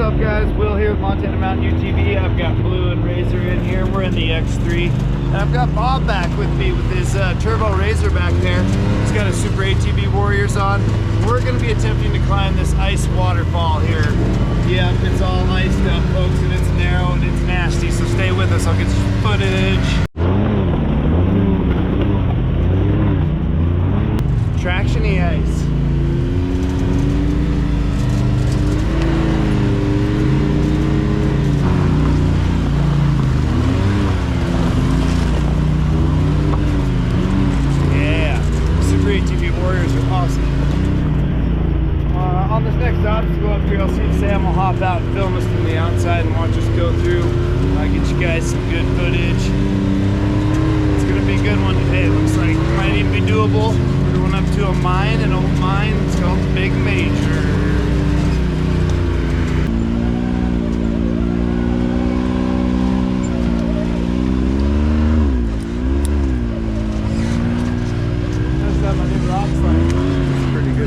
up, guys? Will here with Montana Mountain UTV. I've got Blue and Razor in here. We're in the X3. And I've got Bob back with me with his Turbo Razor back there. He's got his Super ATV Warriors on. We're going to be attempting to climb this ice waterfall here. Yeah, it's all iced up, folks, and it's narrow and it's nasty, so stay with us. I'll get some footage. Traction-y ice. On this next obstacle up here, I'll see Sam will hop out and film us from the outside and watch us go through. Get you guys some good footage. It's gonna be a good one today. It looks like it might even be doable. We're going up to a mine, an old mine. It's called the Big Major.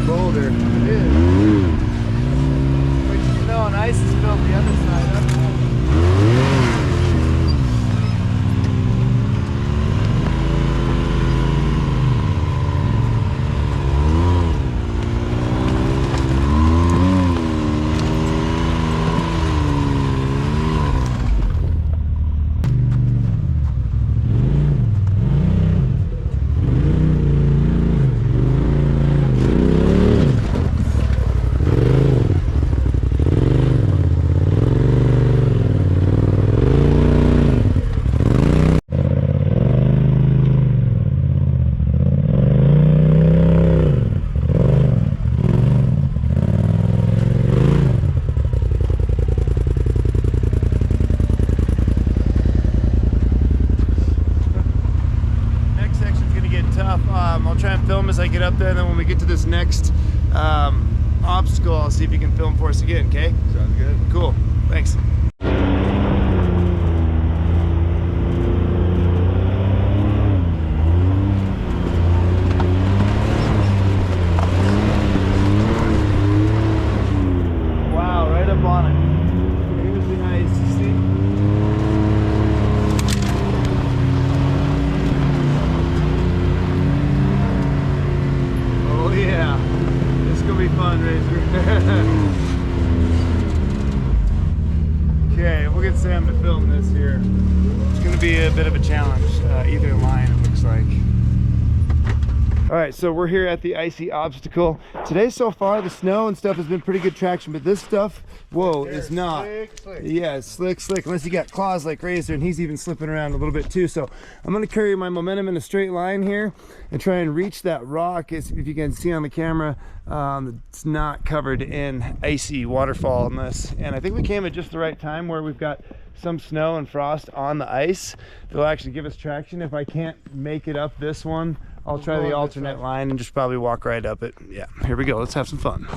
Boulder. It is. But you know, and ice is filled the other side up. I'll try and film as I get up there, and then when we get to this next obstacle, I'll see if you can film for us again, okay? Sounds good. Cool. Thanks. Wow, right up on it. Here's the ice, you see? Yeah, this is gonna be fun, Razor. Okay, we'll get Sam to film this here. It's gonna be a bit of a challenge, either line it looks like. All right, so we're here at the icy obstacle. Today so far, the snow and stuff has been pretty good traction, but this stuff, whoa, is not. Slick. Yeah, it's slick, unless you got claws like Razor, and he's even slipping around a little bit too. So I'm gonna carry my momentum in a straight line here and try and reach that rock. If you can see on the camera, it's not covered in icy waterfallness. And I think we came at just the right time where we've got some snow and frost on the ice. It'll actually give us traction. If I can't make it up this one, I'll try the alternate line and just probably walk right up it. Yeah, here we go. Let's have some fun.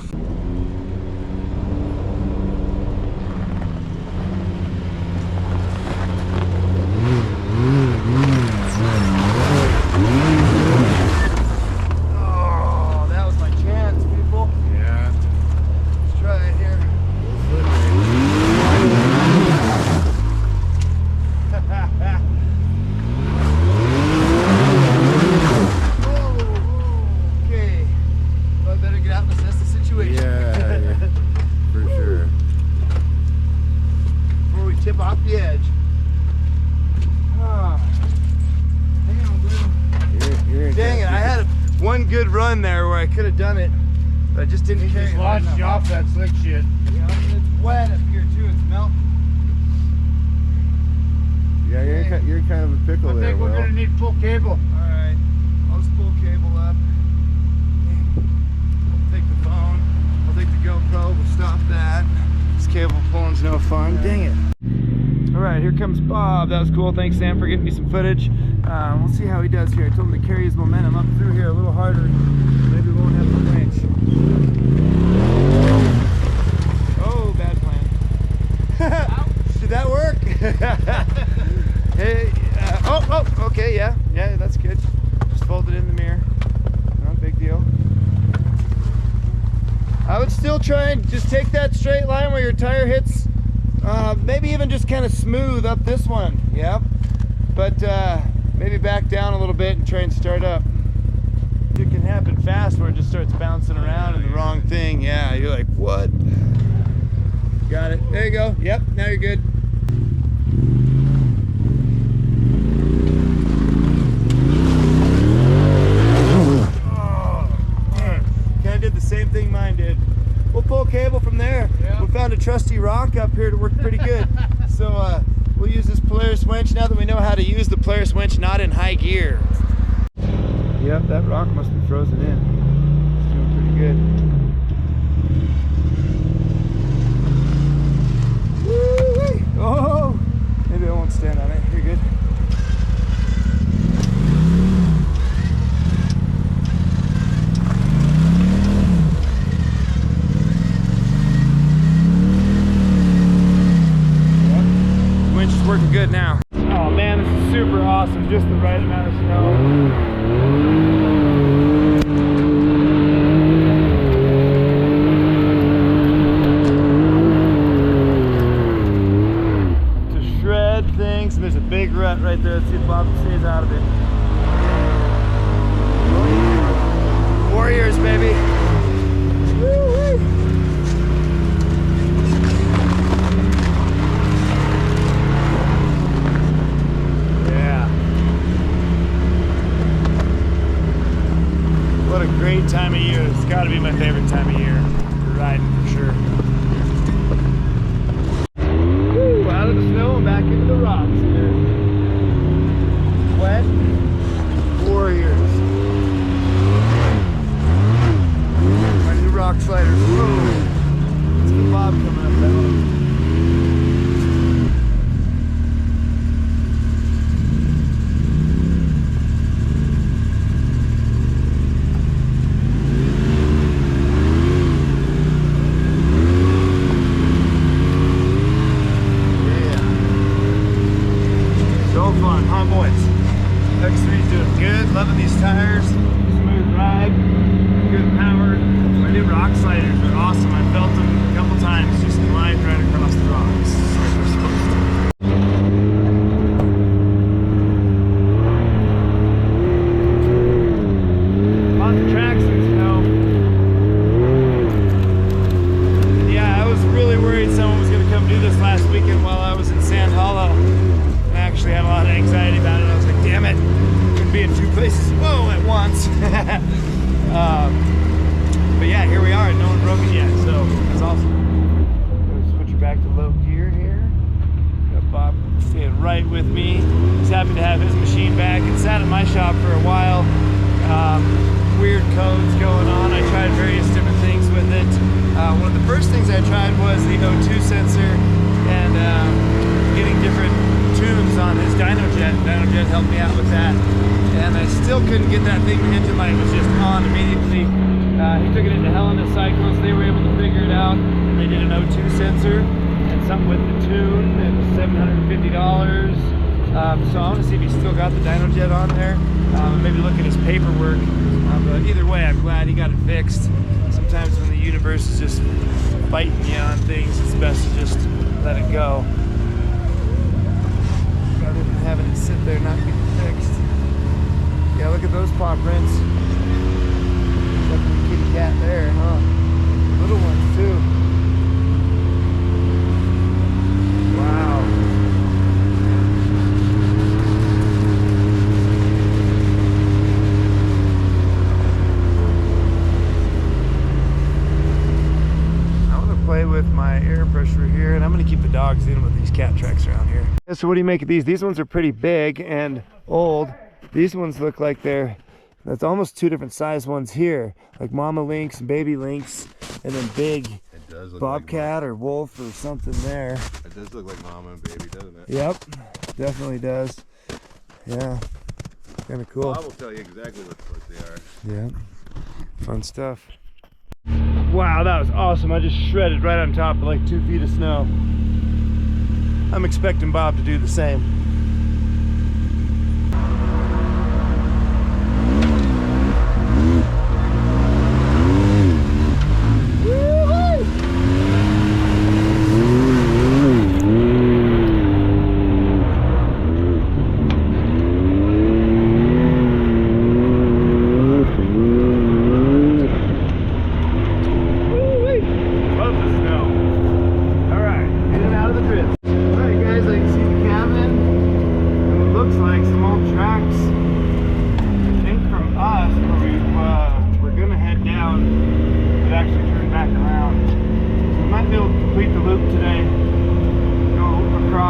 Oh, that was my chance, people. Yeah. Let's try it here. Okay. Well, I better get out and assess the situation. Yeah, for sure. Before we tip off the edge. Dang it, I had one good run there where I could have done it, but I just didn't carry it. Launched you off that slick shit. Yeah, it's wet up here too, it's melting. Yeah, you're kind of a pickle there, I think we're Will. going to need full cable. Alright, I'll just pull cable up. I'll take the phone, I'll take the GoPro, we'll stop that. This cable pulling's no fun. Dang it. Alright, here comes Bob. That was cool. Thanks, Sam, for getting me some footage. We'll see how he does here. I told him to carry his momentum up through here a little harder. Maybe we won't have the winch. Oh, bad plan. Did that work? Hey, oh, okay, yeah, that's good. Just fold it in the mirror. No big deal. I would still try and just take that straight line where your tire hits, maybe even just kind of smooth up this one. Yep. But maybe back down a little bit and try and start up. It can happen fast where it just starts bouncing around in the wrong thing. Yeah, you're like, what? Got it. There you go. Yep, now you're good. Kind of did the same thing mine did. We'll pull cable from there. Yeah. We found a trusty rock up here to work pretty good. So we'll use this Polaris winch now that we know how to use the Polaris winch not in high gear. Yep, that rock must be frozen in. It's doing pretty good. Woo-wee. Oh, maybe I won't stand on it. You're good. Working good now. Oh man, this is super awesome. Just the right amount of snow. To shred things, and there's a big rut right there. Let's see if Bob stays out of it. Warriors, baby. Woo-wee. What a great time of year. It's got to be my favorite time of year for riding for sure. Woo, out of the snow and back into the rocks here. Wet Warriors. My new rock sliders. Whoa. Let's get Bob coming up that one. X3's doing good, loving these tires, smooth ride, good power. My new rock sliders are awesome. I felt them a couple times, just gliding right across the rocks. On the tracks and snow. Yeah, I was really worried someone was going to come do this last weekend while I was in Sand Hollow. I actually had a lot of anxiety about it. I was like, damn it, I'm gonna be in two places at once. But yeah, here we are, no one broke it yet, so that's awesome. I'm gonna switch her back to low gear here. Got Bob staying right with me. He's happy to have his machine back. It sat at my shop for a while. Weird codes going on. I tried various different things with it. One of the first things I tried was the O2 sensor and getting different tunes on his DynoJet. DynoJet helped me out with that, and I still couldn't get that thing. The engine light was just on immediately. He took it into Helena Cycles. They were able to figure it out, and they did an O2 sensor and something with the tune. It was $750. So I want to see if he's still got the DynoJet on there. Maybe look at his paperwork. But either way, I'm glad he got it fixed. Sometimes when the universe is just biting you on things, it's best to just let it go. Rather than having it sit there not getting fixed. Yeah, look at those paw prints. Look at the kitty cat there, huh? Little ones too. Wow. I'm gonna play with my air pressure here, and I'm gonna keep the dogs in with these cat tracks around here. So what do you make of these? These ones are pretty big and old. These ones look like that's almost two different size ones here, like mama lynx and baby lynx, and then big bobcat like or wolf or something there. It does look like mama and baby, doesn't it? Yep, definitely does. Yeah, kind of cool. Well, I will tell you exactly what they are. Yeah, fun stuff. Wow, that was awesome. I just shredded right on top of like 2 feet of snow. I'm expecting Bob to do the same. Woo!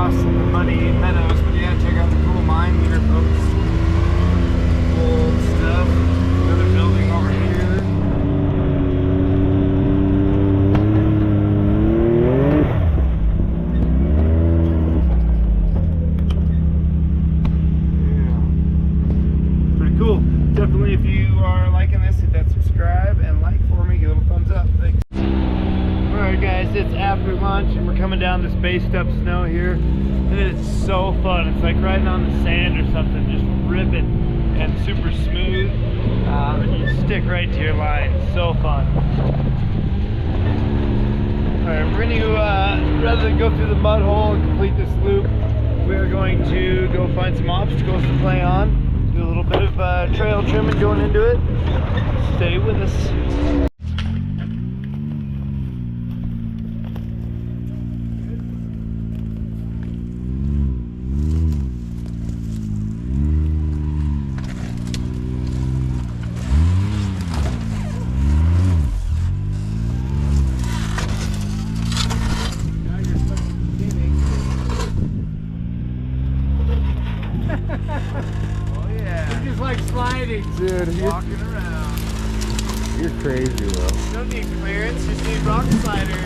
moss and the muddy meadows. But yeah, check out the cool mine here, folks. Old stuff. Another building over here. Cool. Definitely, if you are liking this, hit that subscribe and like for me. Give a little thumbs up. Thanks. Alright guys, it's after lunch and we're coming down this based up snow here. And it's so fun. It's like riding on the sand or something, just ripping and super smooth. And you stick right to your line. So fun. Alright, we're going to, rather than go through the mud hole and complete this loop, we're going to go find some obstacles to play on. Do a little bit of trail trimming going into it. Stay with us. Dude, walking around. You're crazy, bro. You don't need clearance, just need rock slider.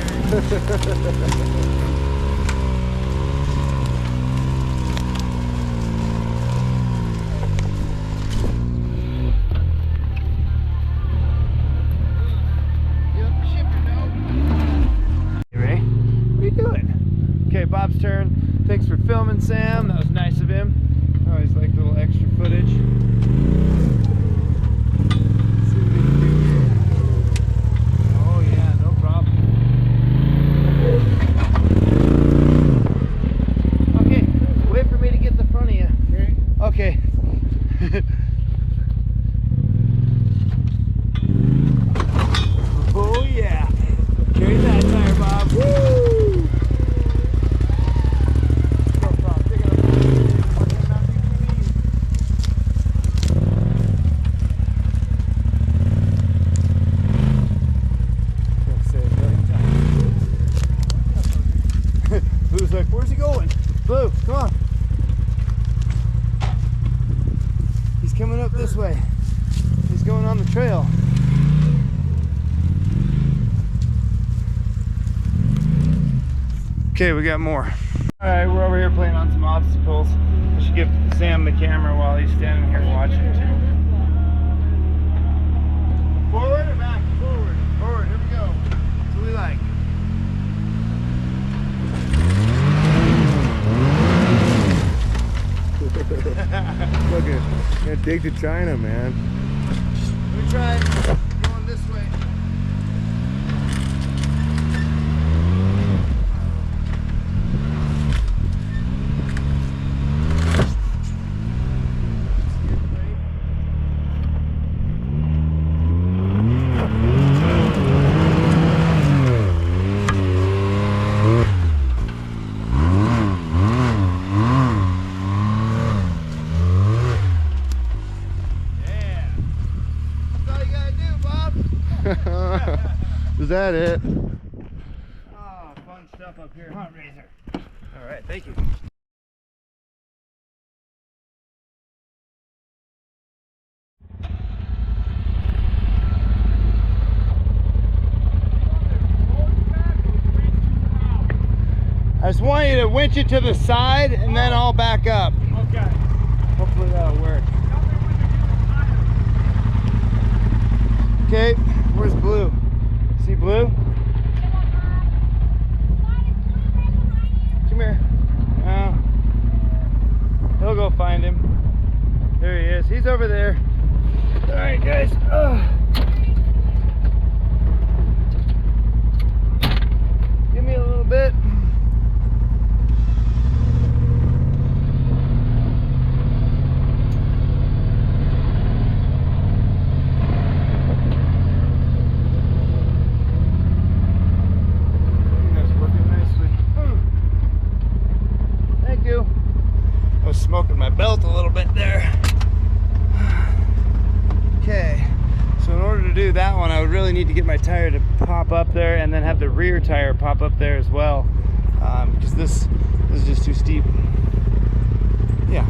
You ready? What are you doing? Okay, Bob's turn. Thanks for filming, Sam. That was nice of him. I always like little extra footage. Okay. Oh yeah. Carry that tire, Bob. Woo! Go, Bob. Take it up. Blue's like, where's he going? Blue, come on. Coming up this way. He's going on the trail. Okay, we got more. Alright, we're over here playing on some obstacles. I should give Sam the camera while he's standing here watching too. Forward or back? Forward. Forward, here we go. That's what we like. Look at, can't dig to China, man. We tried going this way. Is that it? Oh, fun stuff up here. Hot razor. All right, thank you. I just want you to winch it to the side and then I'll back up. Okay. Hopefully that'll work. Okay, where's Blue? See Blue? Come here. He'll go find him. There he is. He's over there. All right, guys. Give me a little bit. I was smoking my belt a little bit there. Okay, so in order to do that one, I would really need to get my tire to pop up there and then have the rear tire pop up there as well. because this is just too steep. Yeah.